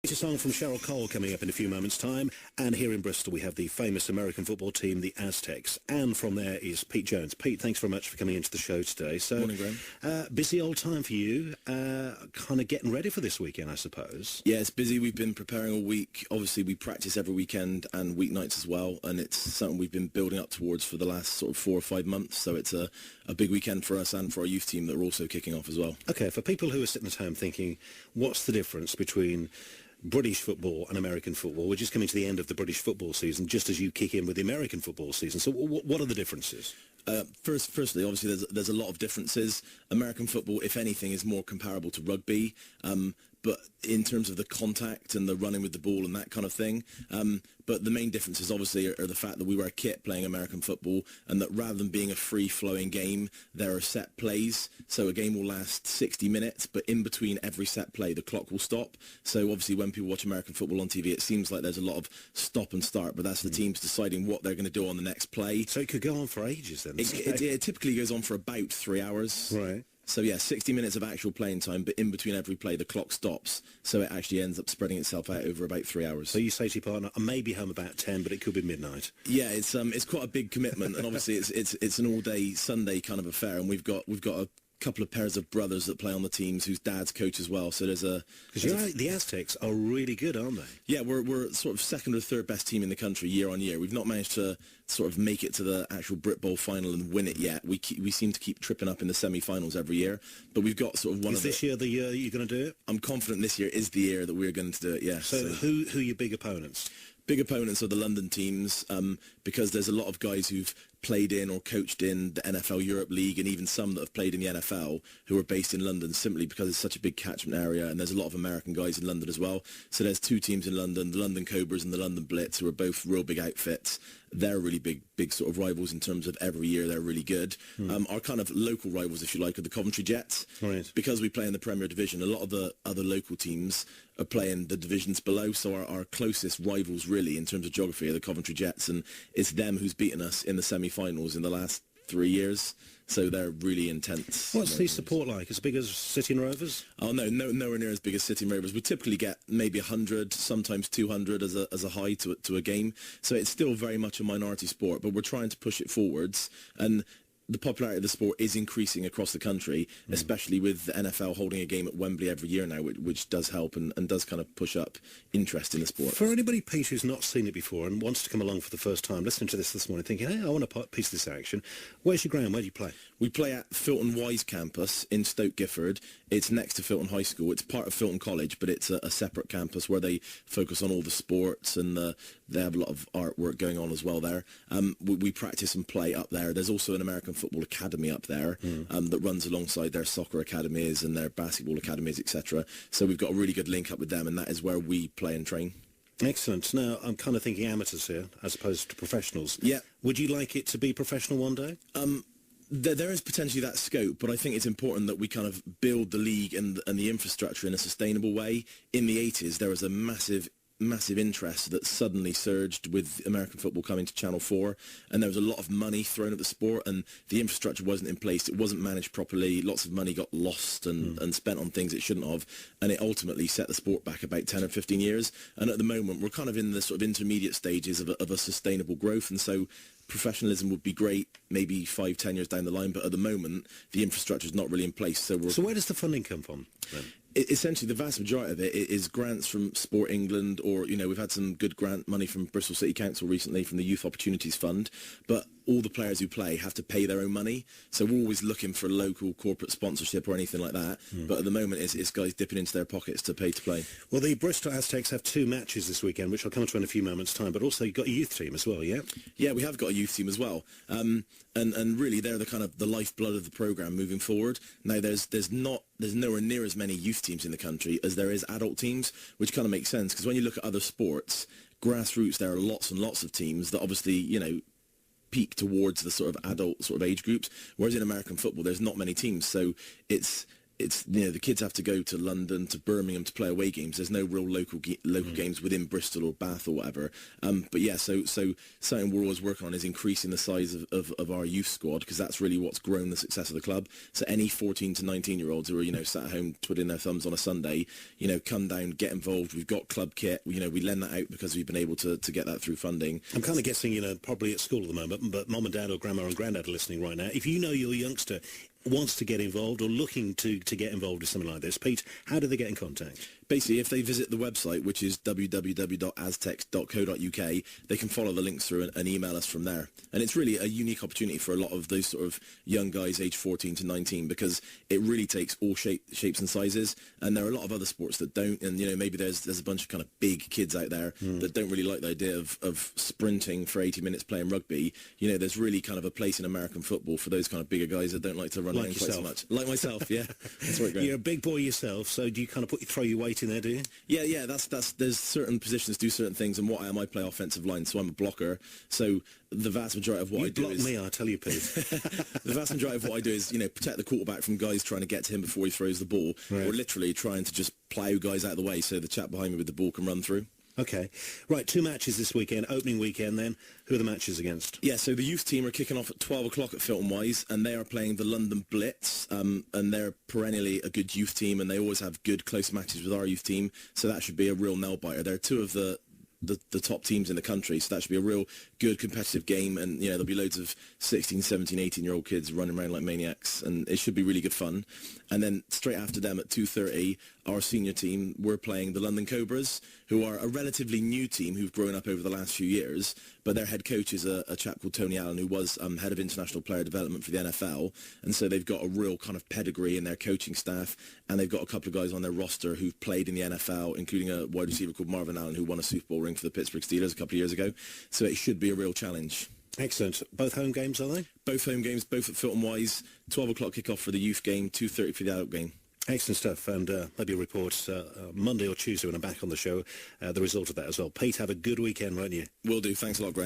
It's a song from Cheryl Cole coming up in a few moments' time. And here in Bristol, we have the famous American football team, the Aztecs. And from there is Pete Jones. Pete, thanks very much for coming into the show today. So, morning, Graham. Busy old time for you. Kind of getting ready for this weekend, I suppose. Yeah, it's busy. We've been preparing all week. Obviously, we practice every weekend and weeknights as well. And it's something we've been building up towards for the last sort of 4 or 5 months. So it's a big weekend for us and for our youth team that are also kicking off as well. Okay, for people who are sitting at home thinking, what's the difference between British football and American football? We're just coming to the end of the British football season, just as you kick in with the American football season. So what are the differences? Firstly, obviously, there's a lot of differences. American football, if anything, is more comparable to rugby, but in terms of the contact and the running with the ball and that kind of thing. But the main differences, obviously, are the fact that we wear a kit playing American football, and that rather than being a free-flowing game, there are set plays. So a game will last 60 minutes, but in between every set play, the clock will stop. So obviously, when people watch American football on TV, it seems like there's a lot of stop and start, but that's the teams deciding what they're going to do on the next play. So it could go on for ages then? It typically goes on for about 3 hours. Right. So yeah, 60 minutes of actual playing time, but in between every play, the clock stops. So it actually ends up spreading itself out over about 3 hours. So you say to your partner, I may be home about 10, but it could be midnight. Yeah, it's quite a big commitment, and obviously it's an all-day Sunday kind of affair, and we've got a couple of pairs of brothers that play on the teams whose dads coach as well. So because the Aztecs are really good, aren't they? Yeah, we're sort of second or third best team in the country year on year. We've not managed to sort of make it to the actual Brit Bowl final and win it yet. We seem to keep tripping up in the semi-finals every year, but we've got sort of one. Is this year the year you're going to do it? I'm confident this year is the year that we're going to do it. Yeah. So who are your big opponents? Big opponents are the London teams, because there's a lot of guys who've played in or coached in the NFL Europe League, and even some that have played in the NFL who are based in London, simply because it's such a big catchment area, and there's a lot of American guys in London as well. So there's 2 teams in London, the London Cobras and the London Blitz, who are both real big outfits. They're really big sort of rivals in terms of every year they're really good. Our kind of local rivals, if you like, are the Coventry Jets. Right. Because we play in the Premier Division, a lot of the other local teams are playing the divisions below, so our closest rivals really in terms of geography are the Coventry Jets, and it's them who's beaten us in the semi-finals in the last 3 years. So they're really intense. What's the support like? As big as City and Rovers? Oh no, nowhere near as big as City and Rovers. We typically get maybe 100, sometimes 200 as a high to a game. So it's still very much a minority sport, but we're trying to push it forwards. And the popularity of the sport is increasing across the country, especially with the NFL holding a game at Wembley every year now, which does help and does kind of push up interest in the sport. For anybody, Pete, who's not seen it before and wants to come along for the first time, listening to this morning, thinking, hey, I want a piece of this action, where's your ground? Where do you play? We play at Filton Wise campus in Stoke Gifford. It's next to Filton High School. It's part of Filton College, but it's a separate campus where they focus on all the sports, and they have a lot of artwork going on as well there. We practice and play up there. There's also an American football academy up there that runs alongside their soccer academies and their basketball academies, etc. So we've got a really good link up with them, and that is where we play and train. Excellent. Now, I'm kind of thinking amateurs here as opposed to professionals. Yeah. Would you like it to be professional one day? There is potentially that scope, but I think it's important that we kind of build the league and the infrastructure in a sustainable way. In the 80s, there was a massive interest that suddenly surged with American football coming to Channel 4, and there was a lot of money thrown at the sport, and the infrastructure wasn't in place. It wasn't managed properly. Lots of money got lost and spent on things it shouldn't have, and it ultimately set the sport back about 10 or 15 years. And at the moment, we're kind of in the sort of intermediate stages of a sustainable growth, and so professionalism would be great maybe 5-10 years down the line, but at the moment the infrastructure is not really in place. So where does the funding come from then? Essentially, the vast majority of it is grants from Sport England, or, we've had some good grant money from Bristol City Council recently from the Youth Opportunities Fund, but all the players who play have to pay their own money, so we're always looking for local corporate sponsorship or anything like that, but at the moment it's guys dipping into their pockets to pay to play. Well, the Bristol Aztecs have 2 matches this weekend, which I'll come to in a few moments' time, but also you've got a youth team as well, yeah? Yeah, we have got a youth team as well, and really they're the kind of the lifeblood of the programme moving forward. Now, there's nowhere near as many youth teams in the country as there is adult teams, which kind of makes sense, because when you look at other sports, grassroots, there are lots and lots of teams that obviously, peak towards the sort of adult sort of age groups, whereas in American football, there's not many teams, so it's it's, you know, the kids have to go to London, to Birmingham to play away games. There's no real local games within Bristol or Bath or whatever. But yeah, so something we're always working on is increasing the size of our youth squad, because that's really what's grown the success of the club. So any 14 to 19-year-olds who are, you know, sat at home twiddling their thumbs on a Sunday, you know, come down, get involved. We've got club kit. You know, we lend that out because we've been able to get that through funding. I'm kind of guessing, you know, probably at school at the moment, but mum and dad or grandma and granddad are listening right now. If you know your youngster wants to get involved or looking to get involved in something like this, Pete, how do they get in contact? Basically, if they visit the website, which is www.aztecs.co.uk, they can follow the links through and email us from there. And it's really a unique opportunity for a lot of those sort of young guys aged 14 to 19, because it really takes all shapes and sizes. And there are a lot of other sports that don't. And, you know, maybe there's a bunch of kind of big kids out there that don't really like the idea of sprinting for 80 minutes playing rugby. You know, there's really kind of a place in American football for those kind of bigger guys that don't like to run around quite so much. Like myself, yeah. That's right, Graham. You're a big boy yourself, so do you kind of throw your weight in there, do you? Yeah, there's certain positions do certain things, and what I am, I play offensive line, so I'm a blocker. So the vast majority of what I do is... me, I tell you, Pete. The vast majority of what I do is, you know, protect the quarterback from guys trying to get to him before he throws the ball, or literally trying to just plough guys out of the way so the chap behind me with the ball can run through. Okay. Right, 2 matches this weekend, opening weekend then. Who are the matches against? Yeah, so the youth team are kicking off at 12 o'clock at Filton Wise, and they are playing the London Blitz, and they're perennially a good youth team, and they always have good close matches with our youth team, so that should be a real nail-biter. They're two of the top teams in the country, so that should be a real good competitive game, and you know, there'll be loads of 16, 17, 18-year-old kids running around like maniacs, and it should be really good fun. And then straight after them at 2:30, our senior team, we're playing the London Cobras, who are a relatively new team who've grown up over the last few years, but their head coach is a chap called Tony Allen, who was head of international player development for the NFL, and so they've got a real kind of pedigree in their coaching staff, and they've got a couple of guys on their roster who've played in the NFL, including a wide receiver called Marvin Allen, who won a Super Bowl ring for the Pittsburgh Steelers a couple of years ago, so it should be a real challenge. Excellent. Both home games, are they? Both home games, both at Filton Wise, 12 o'clock kickoff for the youth game, 2:30 for the adult game. Excellent stuff, and maybe a report Monday or Tuesday when I'm back on the show, the result of that as well. Pete, have a good weekend, won't you? Will do. Thanks a lot, Graham.